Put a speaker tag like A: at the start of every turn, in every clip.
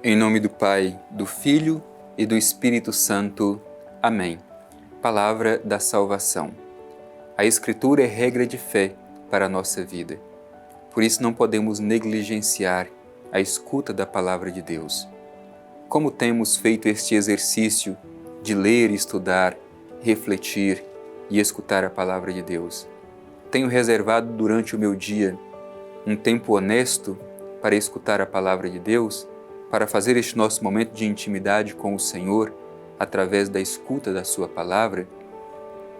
A: Em nome do Pai, do Filho e do Espírito Santo. Amém. Palavra da salvação. A Escritura é regra de fé para a nossa vida. Por isso não podemos negligenciar a escuta da Palavra de Deus. Como temos feito este exercício de ler, estudar, refletir e escutar a Palavra de Deus? Tenho reservado durante o meu dia um tempo honesto para escutar a Palavra de Deus, para fazer este nosso momento de intimidade com o Senhor através da escuta da Sua Palavra?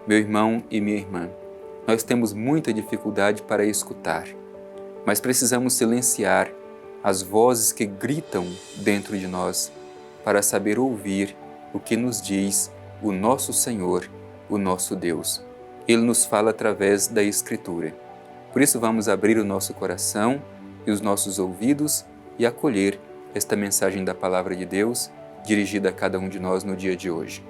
A: Meu irmão e minha irmã, nós temos muita dificuldade para escutar, mas precisamos silenciar as vozes que gritam dentro de nós para saber ouvir o que nos diz o nosso Senhor, o nosso Deus. Ele nos fala através da Escritura. Por isso vamos abrir o nosso coração e os nossos ouvidos e acolher esta mensagem da Palavra de Deus dirigida a cada um de nós no dia de hoje.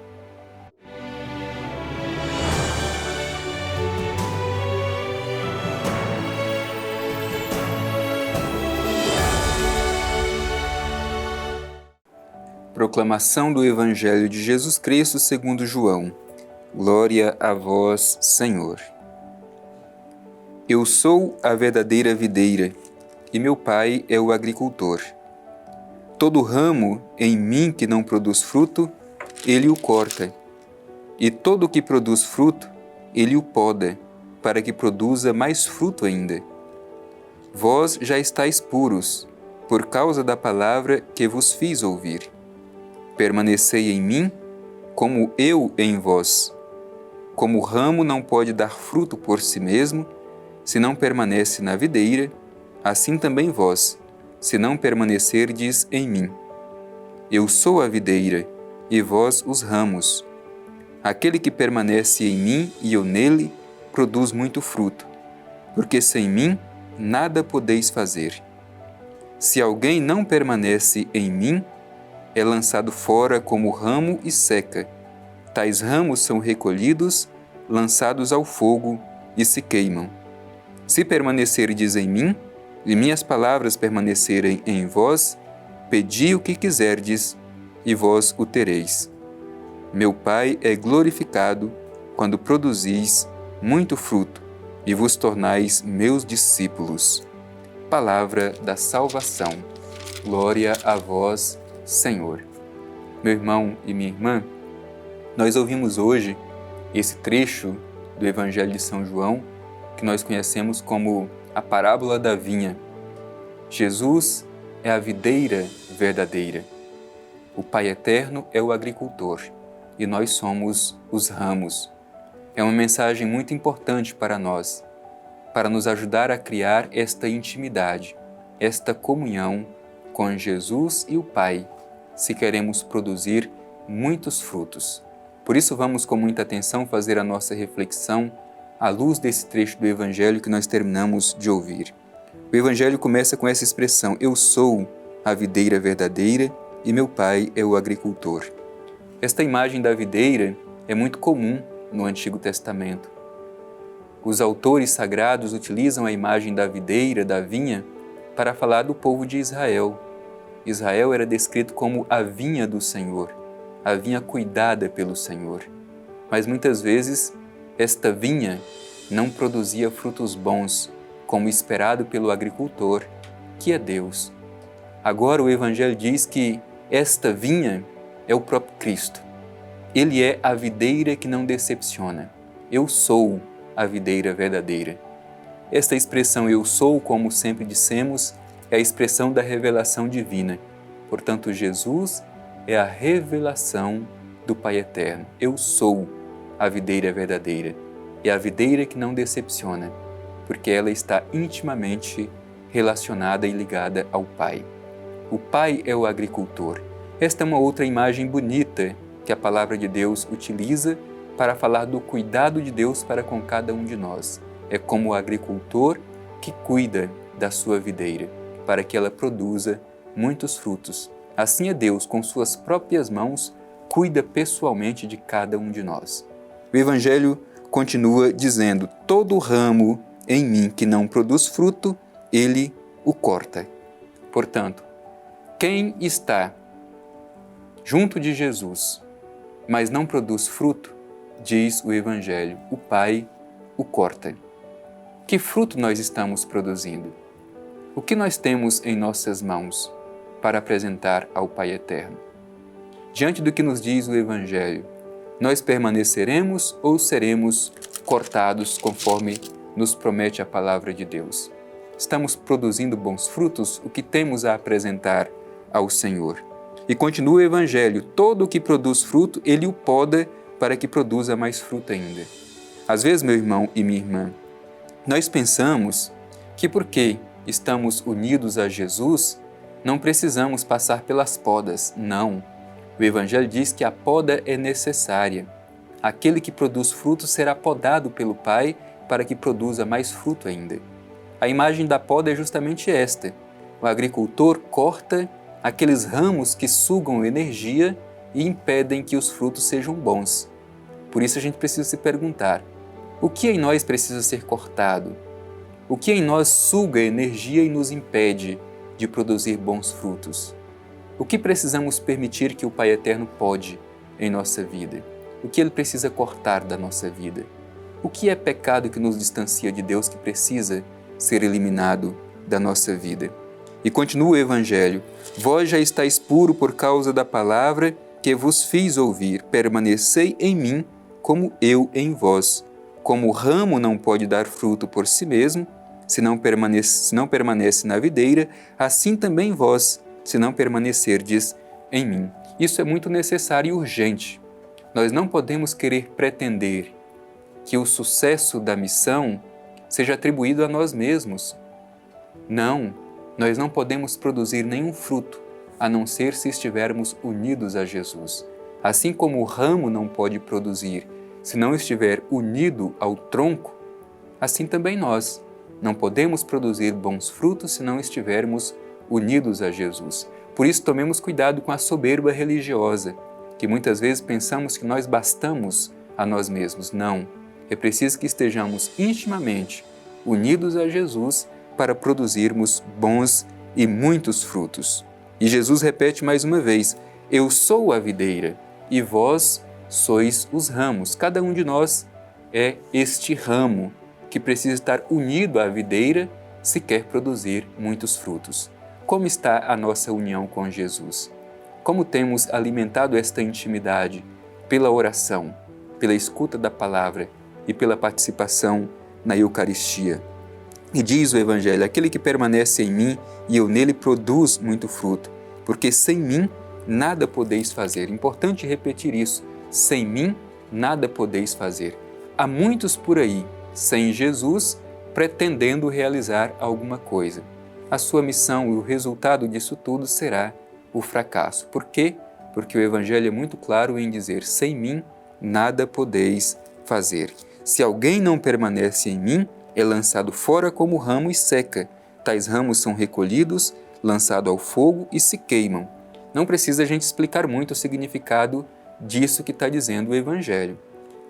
A: Proclamação do Evangelho de Jesus Cristo segundo João. Glória a vós, Senhor. Eu sou a verdadeira videira, e meu Pai é o agricultor. Todo ramo em mim que não produz fruto, ele o corta, e todo o que produz fruto, ele o poda, para que produza mais fruto ainda. Vós já estáis puros, por causa da palavra que vos fiz ouvir. Permanecei em mim, como eu em vós. Como o ramo não pode dar fruto por si mesmo, se não permanece na videira, assim também vós, se não permanecerdes em mim. Eu sou a videira, e vós os ramos. Aquele que permanece em mim e eu nele, produz muito fruto, porque sem mim nada podeis fazer. Se alguém não permanece em mim, é lançado fora como ramo e seca. Tais ramos são recolhidos, lançados ao fogo e se queimam. Se permanecerdes em mim, e minhas palavras permanecerem em vós, pedi o que quiserdes, e vós o tereis. Meu Pai é glorificado quando produzis muito fruto, e vos tornais meus discípulos. Palavra da salvação. Glória a vós, Senhor. Meu irmão e minha irmã, nós ouvimos hoje esse trecho do Evangelho de São João, que nós conhecemos como a parábola da vinha. Jesus é a videira verdadeira. O Pai eterno é o agricultor e nós somos os ramos. É uma mensagem muito importante para nós, para nos ajudar a criar esta intimidade, esta comunhão com Jesus e o Pai, se queremos produzir muitos frutos. Por isso vamos com muita atenção fazer a nossa reflexão à luz desse trecho do Evangelho que nós terminamos de ouvir. O Evangelho começa com essa expressão: eu sou a videira verdadeira e meu Pai é o agricultor. Esta imagem da videira é muito comum no Antigo Testamento. Os autores sagrados utilizam a imagem da videira, da vinha, para falar do povo de Israel. Israel era descrito como a vinha do Senhor, a vinha cuidada pelo Senhor. Mas muitas vezes esta vinha não produzia frutos bons, como esperado pelo agricultor, que é Deus. Agora o Evangelho diz que esta vinha é o próprio Cristo. Ele é a videira que não decepciona. Eu sou a videira verdadeira. Esta expressão eu sou, como sempre dissemos, é a expressão da revelação divina. Portanto, Jesus é a revelação do Pai eterno. Eu sou a videira verdadeira. É a videira que não decepciona, porque ela está intimamente relacionada e ligada ao Pai. O Pai é o agricultor. Esta é uma outra imagem bonita que a Palavra de Deus utiliza para falar do cuidado de Deus para com cada um de nós. É como o agricultor que cuida da sua videira, para que ela produza muitos frutos. Assim é Deus, com suas próprias mãos, cuida pessoalmente de cada um de nós. O Evangelho continua dizendo: todo ramo em mim que não produz fruto, ele o corta. Portanto, Quem está junto de Jesus, mas não produz fruto, diz o Evangelho, o Pai o corta. Que fruto nós estamos produzindo? O que nós temos em nossas mãos para apresentar ao Pai Eterno? Diante do que nos diz o Evangelho, nós permaneceremos ou seremos cortados conforme nos promete a palavra de Deus? Estamos produzindo bons frutos? O que temos a apresentar ao Senhor? E continua o Evangelho, todo o que produz fruto, Ele o poda para que produza mais fruto ainda. Às vezes, meu irmão e minha irmã, nós pensamos que porque estamos unidos a Jesus, não precisamos passar pelas podas. Não. O Evangelho diz que a poda é necessária. Aquele que produz fruto será podado pelo Pai para que produza mais fruto ainda. A imagem da poda é justamente esta. O agricultor corta aqueles ramos que sugam energia e impedem que os frutos sejam bons. Por isso a gente precisa se perguntar, o que em nós precisa ser cortado? O que em nós suga energia e nos impede de produzir bons frutos? O que precisamos permitir que o Pai Eterno pode em nossa vida? O que Ele precisa cortar da nossa vida? O que é pecado que nos distancia de Deus que precisa ser eliminado da nossa vida? E continua o Evangelho, vós já estáis puro por causa da palavra que vos fiz ouvir, permanecei em mim como eu em vós. Como o ramo não pode dar fruto por si mesmo, se não permanece na videira, assim também vós, se não permanecerdes em mim. Isso é muito necessário e urgente. Nós não podemos querer pretender que o sucesso da missão seja atribuído a nós mesmos. Não, nós não podemos produzir nenhum fruto, a não ser se estivermos unidos a Jesus. Assim como o ramo não pode produzir se não estiver unido ao tronco, assim também nós não podemos produzir bons frutos se não estivermos unidos a Jesus. Por isso, tomemos cuidado com a soberba religiosa, que muitas vezes pensamos que nós bastamos a nós mesmos. Não, é preciso que estejamos intimamente unidos a Jesus para produzirmos bons e muitos frutos. E Jesus repete mais uma vez, eu sou a videira e vós sois os ramos. Cada um de nós é este ramo que precisa estar unido à videira se quer produzir muitos frutos. Como está a nossa união com Jesus? Como temos alimentado esta intimidade pela oração, pela escuta da palavra e pela participação na Eucaristia? E diz o Evangelho, aquele que permanece em mim e eu nele produz muito fruto, porque sem mim nada podeis fazer. Importante repetir isso, sem mim nada podeis fazer. Há muitos por aí, sem Jesus, pretendendo realizar alguma coisa. A sua missão e o resultado disso tudo será o fracasso. Por quê? Porque o Evangelho é muito claro em dizer, sem mim nada podeis fazer. Se alguém não permanece em mim, é lançado fora como ramo e seca. Tais ramos são recolhidos, lançados ao fogo e se queimam. Não precisa a gente explicar muito o significado disso que está dizendo o Evangelho.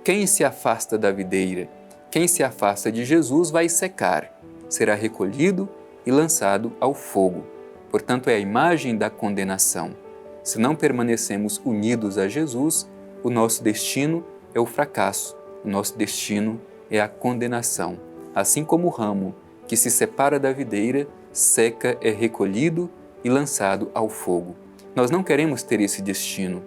A: Quem se afasta da videira, quem se afasta de Jesus vai secar, será recolhido e lançado ao fogo. Portanto, é a imagem da condenação. Se não permanecemos unidos a Jesus, o nosso destino é o fracasso, o nosso destino é a condenação. Assim como o ramo que se separa da videira, seca, é recolhido e lançado ao fogo. Nós não queremos ter esse destino.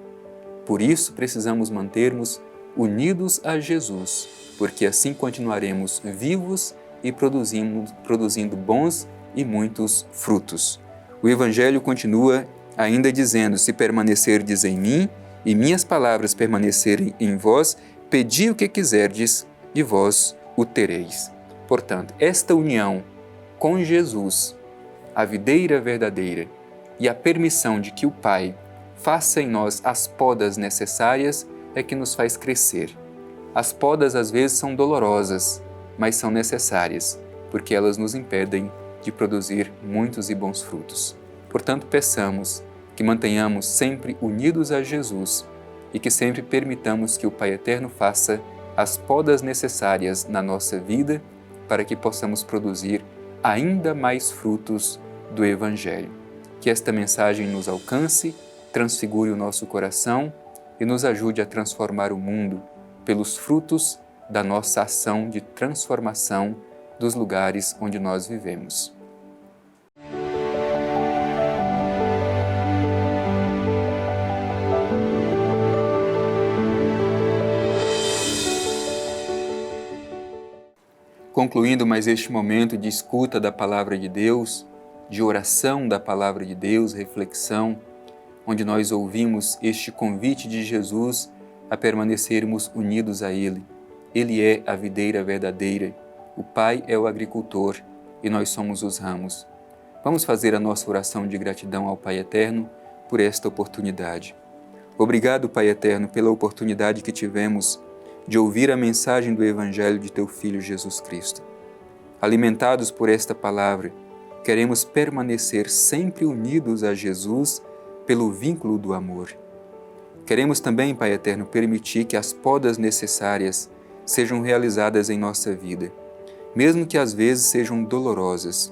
A: Por isso, precisamos mantermos unidos a Jesus, porque assim continuaremos vivos e produzindo bons e muitos frutos. O Evangelho continua ainda dizendo, se permanecerdes em mim e minhas palavras permanecerem em vós, pedi o que quiserdes e vós o tereis. Portanto, esta união com Jesus, a videira verdadeira, e a permissão de que o Pai faça em nós as podas necessárias é que nos faz crescer. As podas às vezes são dolorosas, mas são necessárias, porque elas nos impedem de produzir muitos e bons frutos. Portanto, peçamos que mantenhamos sempre unidos a Jesus e que sempre permitamos que o Pai Eterno faça as podas necessárias na nossa vida para que possamos produzir ainda mais frutos do Evangelho. Que esta mensagem nos alcance, transfigure o nosso coração e nos ajude a transformar o mundo pelos frutos da nossa ação de transformação dos lugares onde nós vivemos. Concluindo mais este momento de escuta da Palavra de Deus, de oração da Palavra de Deus, reflexão, onde nós ouvimos este convite de Jesus a permanecermos unidos a Ele. Ele é a videira verdadeira, o Pai é o agricultor e nós somos os ramos. Vamos fazer a nossa oração de gratidão ao Pai Eterno por esta oportunidade. Obrigado, Pai Eterno, pela oportunidade que tivemos de ouvir a mensagem do Evangelho de Teu Filho Jesus Cristo. Alimentados por esta palavra, queremos permanecer sempre unidos a Jesus pelo vínculo do amor. Queremos também, Pai Eterno, permitir que as podas necessárias sejam realizadas em nossa vida, mesmo que às vezes sejam dolorosas,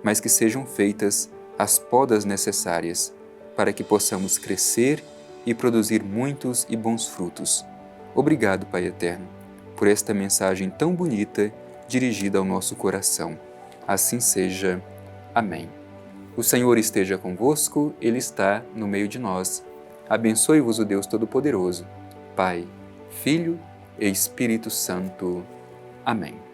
A: mas que sejam feitas as podas necessárias para que possamos crescer e produzir muitos e bons frutos. Obrigado, Pai Eterno, por esta mensagem tão bonita dirigida ao nosso coração. Assim seja. Amém. O Senhor esteja convosco, Ele está no meio de nós. Abençoe-vos o Deus Todo-Poderoso, Pai, Filho e Espírito Santo. Amém.